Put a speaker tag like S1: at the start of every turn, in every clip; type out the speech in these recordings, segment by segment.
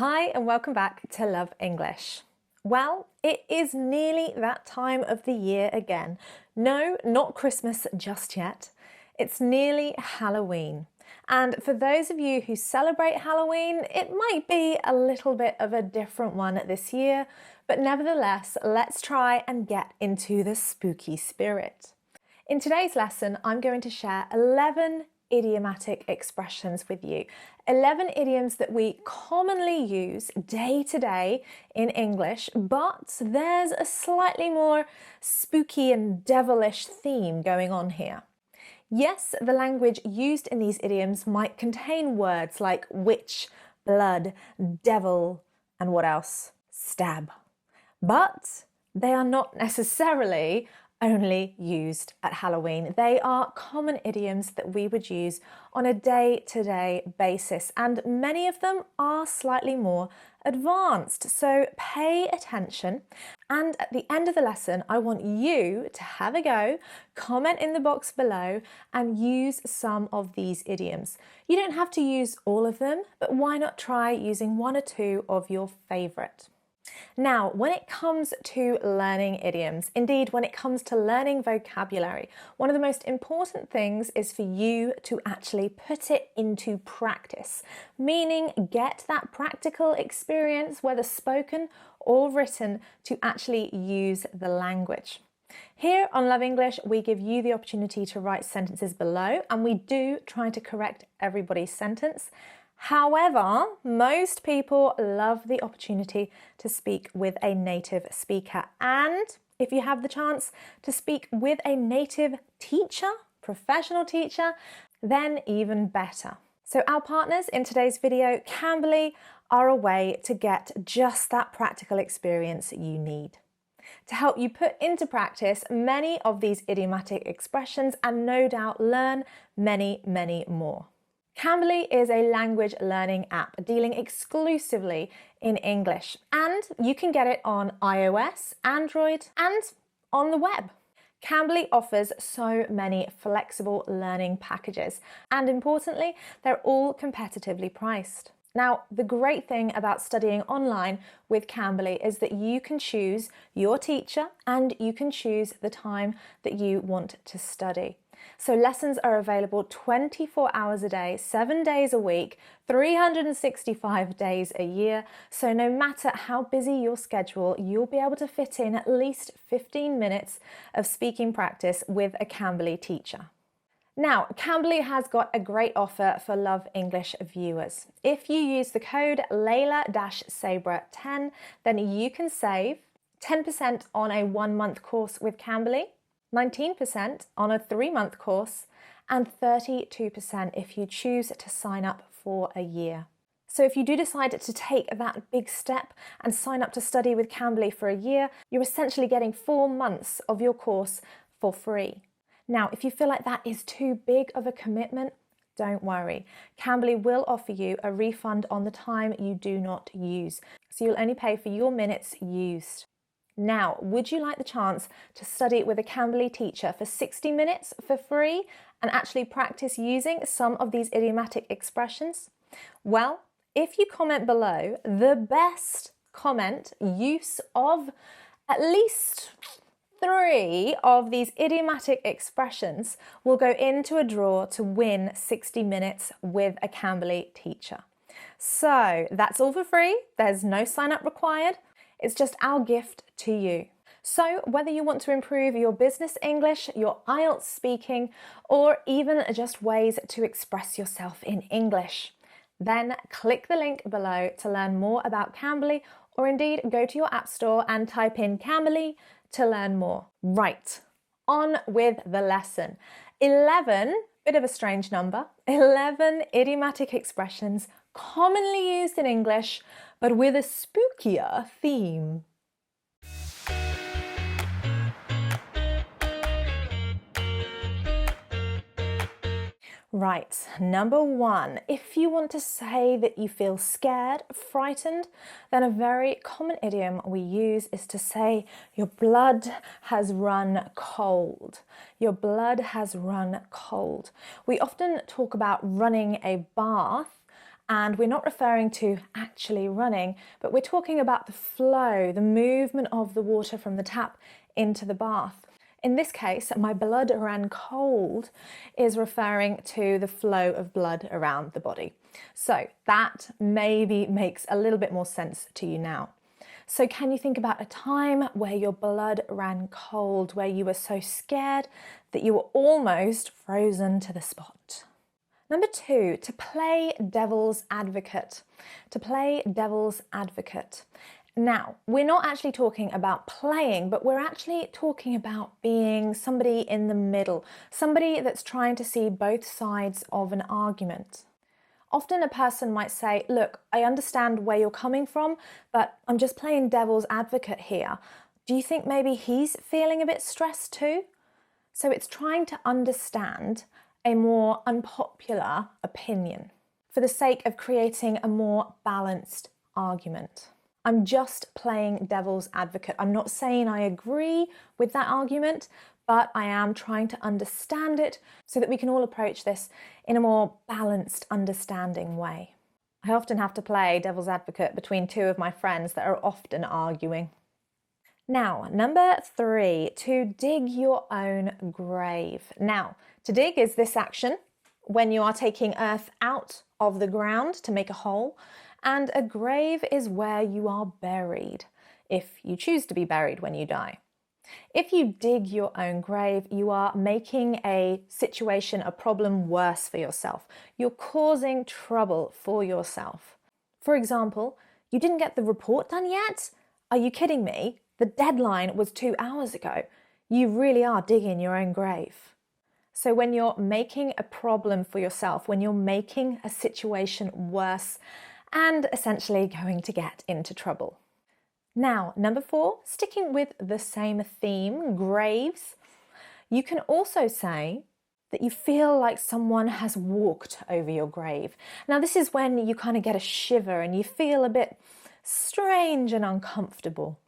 S1: Hi and welcome back to Love English. Well, it is nearly that time of the year again. No, not Christmas just yet. It's nearly Halloween. And for those of you who celebrate Halloween, it might be a little bit of a different one this year, but nevertheless, let's try and get into the spooky spirit. In today's lesson, I'm going to share 11 idiomatic expressions with you. 11 idioms that we commonly use day to day in English, but there's a slightly more spooky and devilish theme going on here. Yes, the language used in these idioms might contain words like witch, blood, devil, and what else? Stab. But they are not necessarily only used at Halloween. They are common idioms that we would use on a day-to-day basis, and many of them are slightly more advanced. So pay attention, and at the end of the lesson, I want you to have a go, comment in the box below, and use some of these idioms. You don't have to use all of them, but why not try using one or two of your favorite? Now, when it comes to learning idioms, indeed, when it comes to learning vocabulary, one of the most important things is for you to actually put it into practice, meaning get that practical experience, whether spoken or written, to actually use the language. Here on Love English, we give you the opportunity to write sentences below, and we do try to correct everybody's sentence. However, most people love the opportunity to speak with a native speaker, and if you have the chance to speak with a native teacher, professional teacher, then even better. So our partners in today's video, Cambly, are a way to get just that practical experience you need to help you put into practice many of these idiomatic expressions and no doubt learn many, many more. Cambly is a language learning app dealing exclusively in English, and you can get it on iOS, Android, and on the web. Cambly offers so many flexible learning packages, and importantly, they're all competitively priced. Now, the great thing about studying online with Cambly is that you can choose your teacher and you can choose the time that you want to study. So lessons are available 24 hours a day, 7 days a week, 365 days a year. So no matter how busy your schedule, you'll be able to fit in at least 15 minutes of speaking practice with a Cambly teacher. Now, Cambly has got a great offer for Love English viewers. If you use the code Leila-Sabrah10, then you can save 10% on a 1-month course with Cambly, 19% on a 3-month course, and 32% if you choose to sign up for a year. So if you do decide to take that big step and sign up to study with Cambly for a year, you're essentially getting 4 months of your course for free. Now, if you feel like that is too big of a commitment, don't worry. Cambly will offer you a refund on the time you do not use. So you'll only pay for your minutes used. Now, would you like the chance to study with a Cambly teacher for 60 minutes for free and actually practice using some of these idiomatic expressions? Well, if you comment below, the best comment use of at least 3 of these idiomatic expressions will go into a draw to win 60 minutes with a Cambly teacher. So that's all for free. There's no sign up required. It's just our gift to you. So whether you want to improve your business English, your IELTS speaking, or even just ways to express yourself in English, then click the link below to learn more about Cambly, or indeed go to your app store and type in Cambly to learn more. Right, on with the lesson. 11, bit of a strange number, 11 idiomatic expressions commonly used in English, but with a spookier theme. Right, number 1, if you want to say that you feel scared, frightened, then a very common idiom we use is to say your blood has run cold. Your blood has run cold. We often talk about running a bath, And we're not referring to actually running, but we're talking about the flow, the movement of the water from the tap into the bath. In this case, my blood ran cold is referring to the flow of blood around the body. So that maybe makes a little bit more sense to you now. So can you think about a time where your blood ran cold, where you were so scared that you were almost frozen to the spot? Number 2, to play devil's advocate. To play devil's advocate. Now, we're not actually talking about playing, but we're actually talking about being somebody in the middle, somebody that's trying to see both sides of an argument. Often a person might say, look, I understand where you're coming from, but I'm just playing devil's advocate here. Do you think maybe he's feeling a bit stressed too? So it's trying to understand a more unpopular opinion for the sake of creating a more balanced argument. I'm just playing devil's advocate. I'm not saying I agree with that argument, but I am trying to understand it so that we can all approach this in a more balanced, understanding way. I often have to play devil's advocate between two of my friends that are often arguing. Now, number 3, to dig your own grave. Now, to dig is this action when you are taking earth out of the ground to make a hole, and a grave is where you are buried, if you choose to be buried when you die. If you dig your own grave, you are making a situation, a problem worse for yourself. You're causing trouble for yourself. For example, you didn't get the report done yet? Are you kidding me? The deadline was 2 hours ago. You really are digging your own grave. So when you're making a problem for yourself, when you're making a situation worse and essentially going to get into trouble. Now, number 4, sticking with the same theme, graves, you can also say that you feel like someone has walked over your grave. Now, this is when you kind of get a shiver and you feel a bit strange and uncomfortable.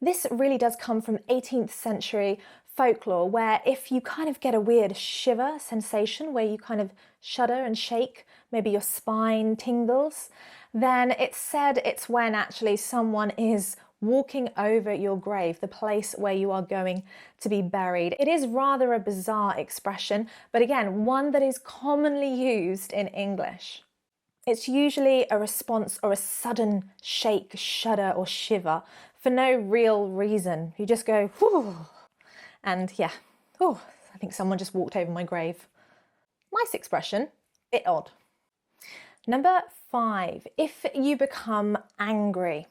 S1: This really does come from 18th century folklore, where if you kind of get a weird shiver sensation where you kind of shudder and shake, maybe your spine tingles, then it's said it's when actually someone is walking over your grave, the place where you are going to be buried. It is rather a bizarre expression, but again, one that is commonly used in English. It's usually a response or a sudden shake, shudder, or shiver for no real reason. You just go, whew, and yeah, oh, I think someone just walked over my grave. Nice expression, bit odd. Number 5, if you become angry.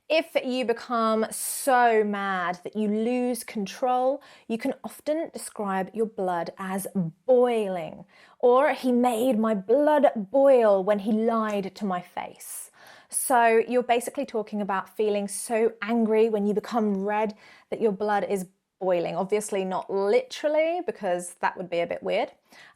S1: If you become so mad that you lose control, you can often describe your blood as boiling. Or he made my blood boil when he lied to my face. So you're basically talking about feeling so angry when you become red that your blood is boiling. Obviously not literally, because that would be a bit weird.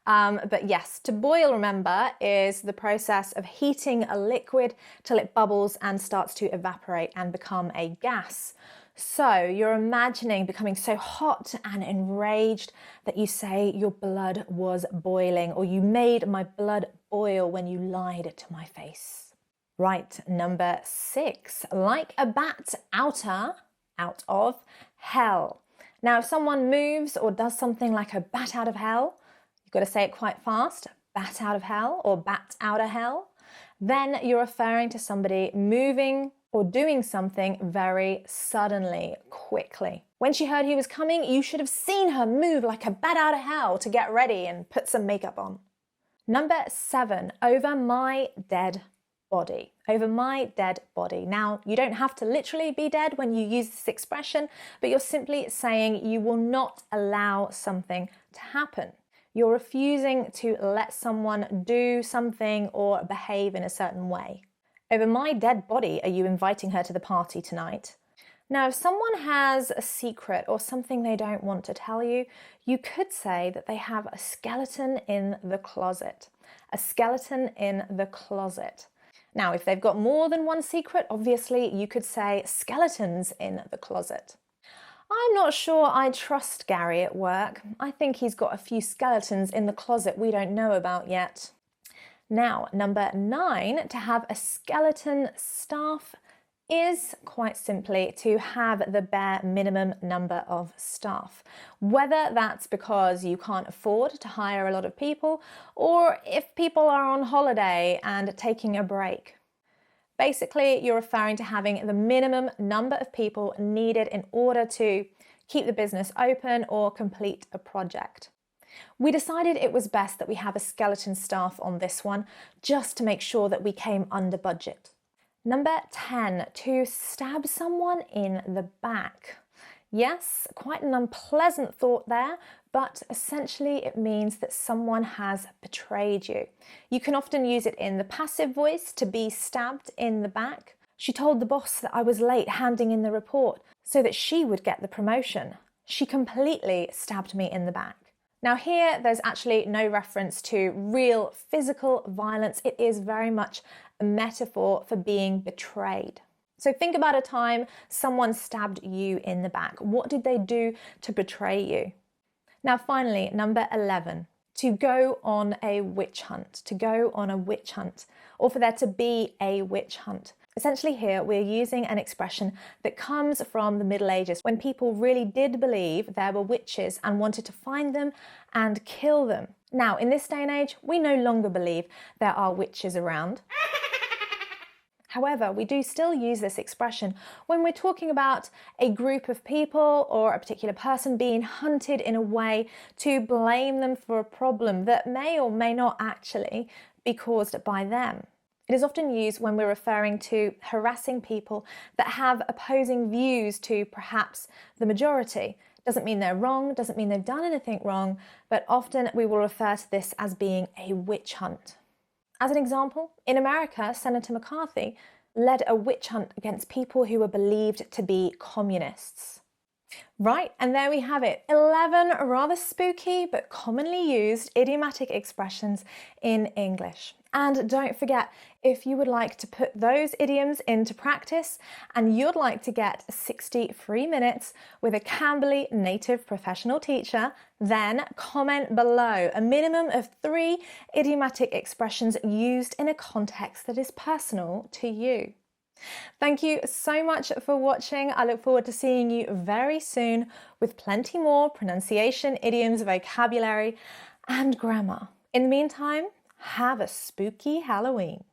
S1: But yes, to boil, remember, is the process of heating a liquid till it bubbles and starts to evaporate and become a gas. So you're imagining becoming so hot and enraged that you say your blood was boiling, or you made my blood boil when you lied to my face. Right, number 6, like a bat out of hell. Now, if someone moves or does something like a bat out of hell, you've got to say it quite fast, bat out of hell or bat out of hell, then you're referring to somebody moving or doing something very suddenly, quickly. When she heard he was coming, you should have seen her move like a bat out of hell to get ready and put some makeup on. Number 7, over my dead body. Over my dead body. Now, you don't have to literally be dead when you use this expression, but you're simply saying you will not allow something to happen. You're refusing to let someone do something or behave in a certain way. Over my dead body, are you inviting her to the party tonight? Now, if someone has a secret or something they don't want to tell you, you could say that they have a skeleton in the closet. A skeleton in the closet. Now, if they've got more than one secret, obviously you could say skeletons in the closet. I'm not sure I trust Gary at work. I think he's got a few skeletons in the closet we don't know about yet. Now, number 9, to have a skeleton staff is quite simply to have the bare minimum number of staff. Whether that's because you can't afford to hire a lot of people, or if people are on holiday and taking a break. Basically, you're referring to having the minimum number of people needed in order to keep the business open or complete a project. We decided it was best that we have a skeleton staff on this one, just to make sure that we came under budget. Number 10, to stab someone in the back. Yes, quite an unpleasant thought there, but essentially it means that someone has betrayed you. You can often use it in the passive voice, to be stabbed in the back. She told the boss that I was late handing in the report so that she would get the promotion. She completely stabbed me in the back. Now here, there's actually no reference to real physical violence. It is very much a metaphor for being betrayed. So think about a time someone stabbed you in the back. What did they do to betray you? Now finally, number 11, to go on a witch hunt, to go on a witch hunt, or for there to be a witch hunt. Essentially here, we're using an expression that comes from the Middle Ages, when people really did believe there were witches and wanted to find them and kill them. Now, in this day and age, we no longer believe there are witches around. However, we do still use this expression when we're talking about a group of people or a particular person being hunted in a way to blame them for a problem that may or may not actually be caused by them. It is often used when we're referring to harassing people that have opposing views to perhaps the majority. Doesn't mean they're wrong, doesn't mean they've done anything wrong, but often we will refer to this as being a witch hunt. As an example, in America, Senator McCarthy led a witch hunt against people who were believed to be communists. Right, and there we have it, 11 rather spooky but commonly used idiomatic expressions in English. And don't forget, if you would like to put those idioms into practice and you'd like to get 60 free minutes with a Cambly native professional teacher, then comment below a minimum of 3 idiomatic expressions used in a context that is personal to you. Thank you so much for watching. I look forward to seeing you very soon with plenty more pronunciation, idioms, vocabulary, and grammar. In the meantime, have a spooky Halloween.